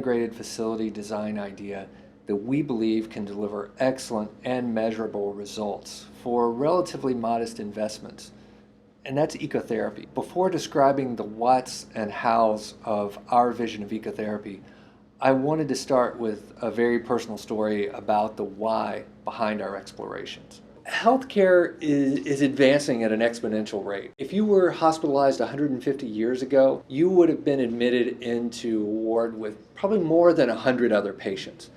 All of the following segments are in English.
integrated facility design idea that we believe can deliver excellent and measurable results for relatively modest investments, and that's ecotherapy. Before describing the whats and hows of our vision of ecotherapy, I wanted to start with a very personal story about the why behind our explorations. Healthcare is advancing at an exponential rate. If you were hospitalized 150 years ago, you would have been admitted into a ward with probably more than 100 other patients.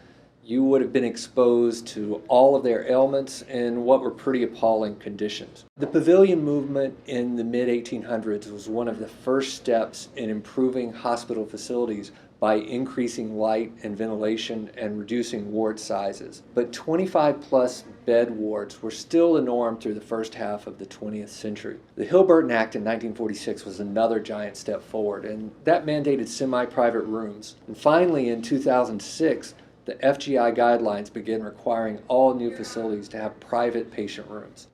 You would have been exposed to all of their ailments in what were pretty appalling conditions. The pavilion movement in the mid-1800s was one of the first steps in improving hospital facilities by increasing light and ventilation and reducing ward sizes. But 25-plus bed wards were still the norm through the first half of the 20th century. The Hill-Burton Act in 1946 was another giant step forward, and that mandated semi-private rooms. And finally, in 2006, the FGI guidelines began requiring all new facilities to have private patient rooms.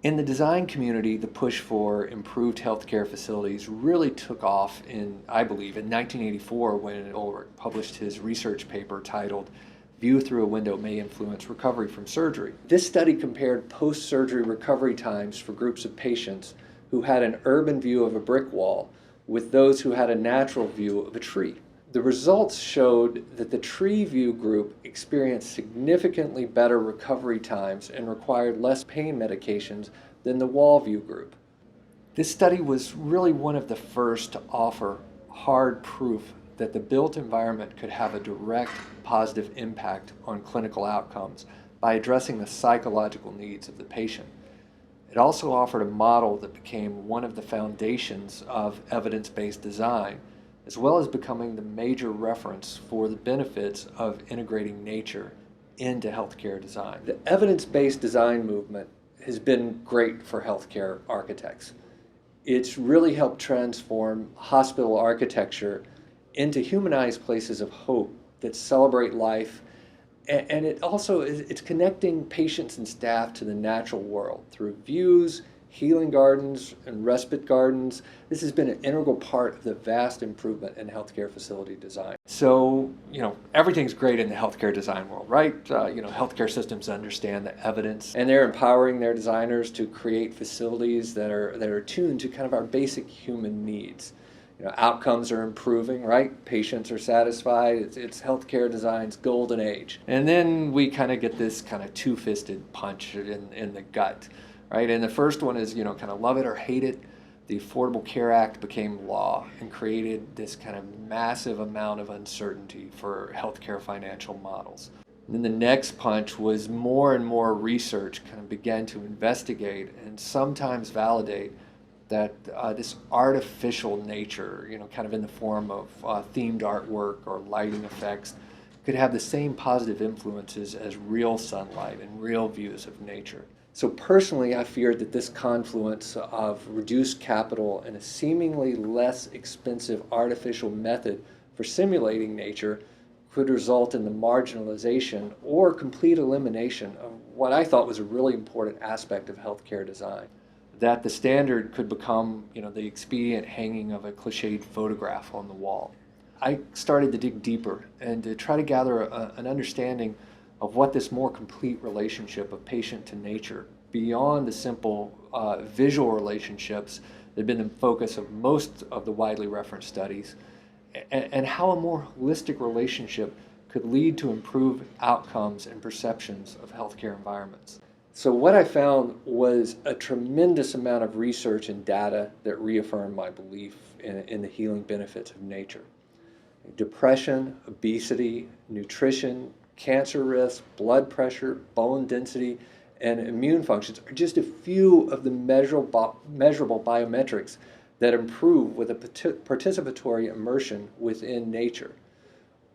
In the design community, the push for improved healthcare facilities really took off I believe, in 1984 when Ulrich published his research paper titled "View Through a Window May Influence Recovery from Surgery." This study compared post-surgery recovery times for groups of patients who had an urban view of a brick wall with those who had a natural view of a tree. The results showed that the tree view group experienced significantly better recovery times and required less pain medications than the wall view group. This study was really one of the first to offer hard proof that the built environment could have a direct positive impact on clinical outcomes by addressing the psychological needs of the patient. It also offered a model that became one of the foundations of evidence-based design, as well as becoming the major reference for the benefits of integrating nature into healthcare design. The evidence-based design movement has been great for healthcare architects. It's really helped transform hospital architecture into humanized places of hope that celebrate life, and it's connecting patients and staff to the natural world through views, healing gardens, and respite gardens. This has been an integral part of the vast improvement in healthcare facility design. So, everything's great in the healthcare design world, right? Healthcare systems understand the evidence, and they're empowering their designers to create facilities that are tuned to kind of our basic human needs. Outcomes are improving, right? Patients are satisfied. It's healthcare design's golden age. And then we kind of get this kind of two-fisted punch in the gut. Right? And the first one is, kind of love it or hate it. The Affordable Care Act became law and created this kind of massive amount of uncertainty for healthcare financial models. And then the next punch was more and more research kind of began to investigate and sometimes validate that this artificial nature, kind of in the form of themed artwork or lighting effects, could have the same positive influences as real sunlight and real views of nature. So personally, I feared that this confluence of reduced capital and a seemingly less expensive artificial method for simulating nature could result in the marginalization or complete elimination of what I thought was a really important aspect of healthcare design. That the standard could become, the expedient hanging of a cliched photograph on the wall. I started to dig deeper and to try to gather an understanding of what this more complete relationship of patient to nature, beyond the simple visual relationships that have been the focus of most of the widely referenced studies, and how a more holistic relationship could lead to improved outcomes and perceptions of healthcare environments. So what I found was a tremendous amount of research and data that reaffirmed my belief in the healing benefits of nature. Depression, obesity, nutrition, cancer risk, blood pressure, bone density, and immune functions are just a few of the measurable biometrics that improve with a participatory immersion within nature.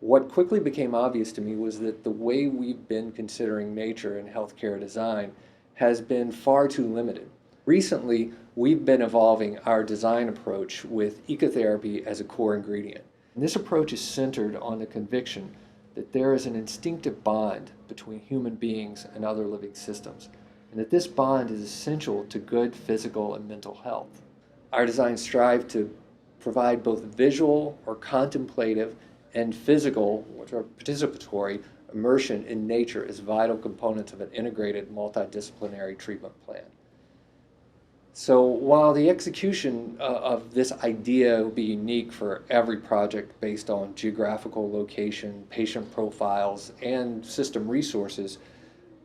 What quickly became obvious to me was that the way we've been considering nature in healthcare design has been far too limited. Recently, we've been evolving our design approach with ecotherapy as a core ingredient. And this approach is centered on the conviction that there is an instinctive bond between human beings and other living systems, and that this bond is essential to good physical and mental health. Our designs strive to provide both visual or contemplative and physical, which are participatory, immersion in nature as vital components of an integrated multidisciplinary treatment plan. So while the execution of this idea will be unique for every project based on geographical location, patient profiles, and system resources,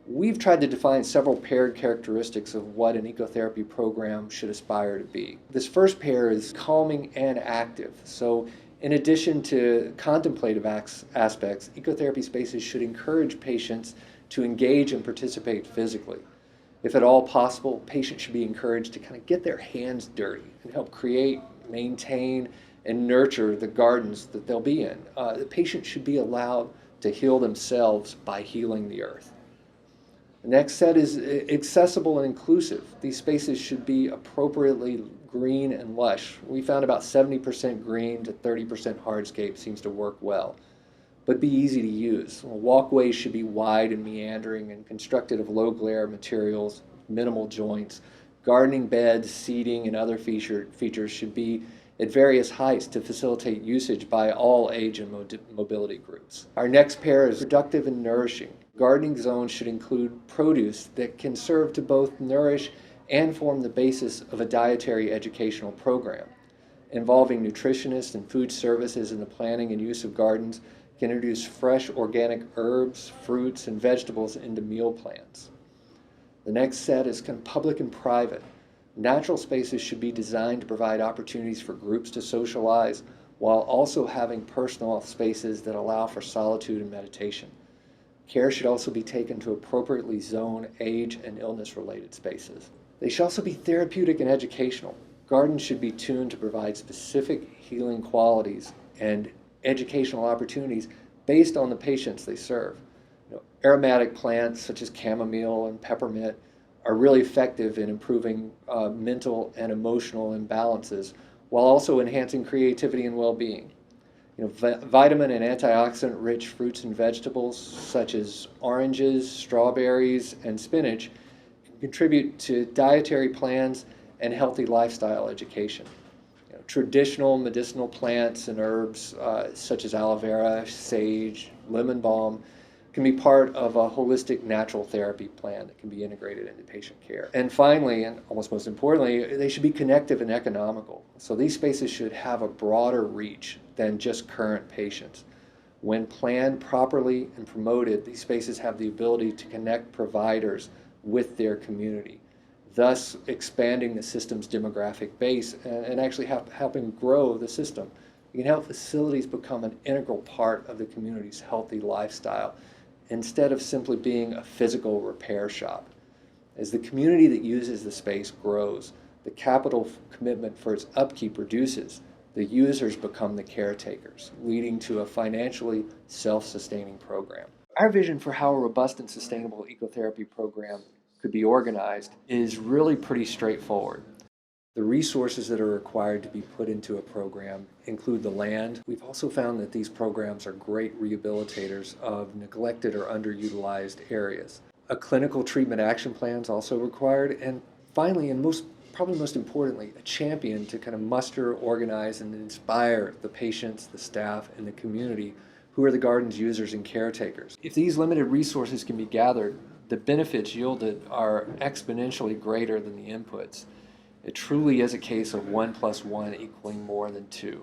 we've tried to define several paired characteristics of what an ecotherapy program should aspire to be. This first pair is calming and active. So in addition to contemplative aspects, ecotherapy spaces should encourage patients to engage and participate physically. If at all possible, patients should be encouraged to kind of get their hands dirty and help create, maintain, and nurture the gardens that they'll be in. The patient should be allowed to heal themselves by healing the earth. The next set is accessible and inclusive. These spaces should be appropriately green and lush. We found about 70% green to 30% hardscape seems to work well, but be easy to use. Walkways should be wide and meandering and constructed of low glare materials, minimal joints. Gardening beds, seating, and other features should be at various heights to facilitate usage by all age and mobility groups. Our next pair is productive and nourishing. Gardening zones should include produce that can serve to both nourish and form the basis of a dietary educational program. Involving nutritionists and food services in the planning and use of gardens can introduce fresh organic herbs, fruits, and vegetables into meal plans. The next set is kind of public and private. Natural spaces should be designed to provide opportunities for groups to socialize while also having personal spaces that allow for solitude and meditation. Care should also be taken to appropriately zone age and illness-related spaces. They should also be therapeutic and educational. Gardens should be tuned to provide specific healing qualities and educational opportunities based on the patients they serve. Aromatic plants such as chamomile and peppermint are really effective in improving mental and emotional imbalances while also enhancing creativity and well-being. Vitamin and antioxidant-rich fruits and vegetables such as oranges, strawberries, and spinach can contribute to dietary plans and healthy lifestyle education. Traditional medicinal plants and herbs such as aloe vera, sage, lemon balm can be part of a holistic natural therapy plan that can be integrated into patient care. And finally, and almost most importantly, they should be connective and economical. So these spaces should have a broader reach than just current patients. When planned properly and promoted, these spaces have the ability to connect providers with their community, thus expanding the system's demographic base and actually helping grow the system. You can help facilities become an integral part of the community's healthy lifestyle instead of simply being a physical repair shop. As the community that uses the space grows, the capital commitment for its upkeep reduces, the users become the caretakers, leading to a financially self-sustaining program. Our vision for how a robust and sustainable ecotherapy program could be organized is really pretty straightforward. The resources that are required to be put into a program include the land. We've also found that these programs are great rehabilitators of neglected or underutilized areas. A clinical treatment action plan is also required. And finally, and probably most importantly, a champion to kind of muster, organize, and inspire the patients, the staff, and the community who are the garden's users and caretakers. If these limited resources can be gathered, the benefits yielded are exponentially greater than the inputs. It truly is a case of 1 + 1 equaling more than 2.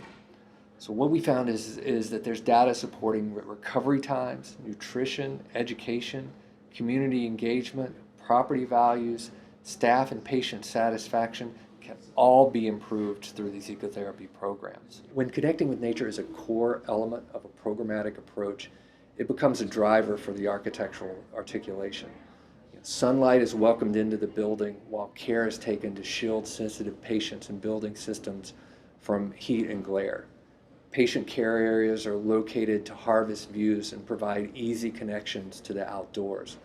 So what we found is that there's data supporting recovery times, nutrition, education, community engagement, property values, staff and patient satisfaction can all be improved through these ecotherapy programs. When connecting with nature is a core element of a programmatic approach, it becomes a driver for the architectural articulation. Sunlight is welcomed into the building while care is taken to shield sensitive patients and building systems from heat and glare. Patient care areas are located to harvest views and provide easy connections to the outdoors.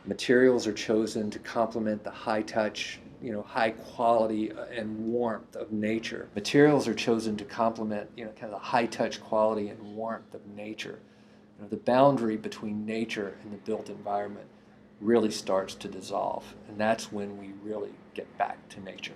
Materials are chosen to complement the high touch, high quality and warmth of nature. Materials are chosen to complement, kind of the high touch quality and warmth of nature. The boundary between nature and the built environment really starts to dissolve, and that's when we really get back to nature.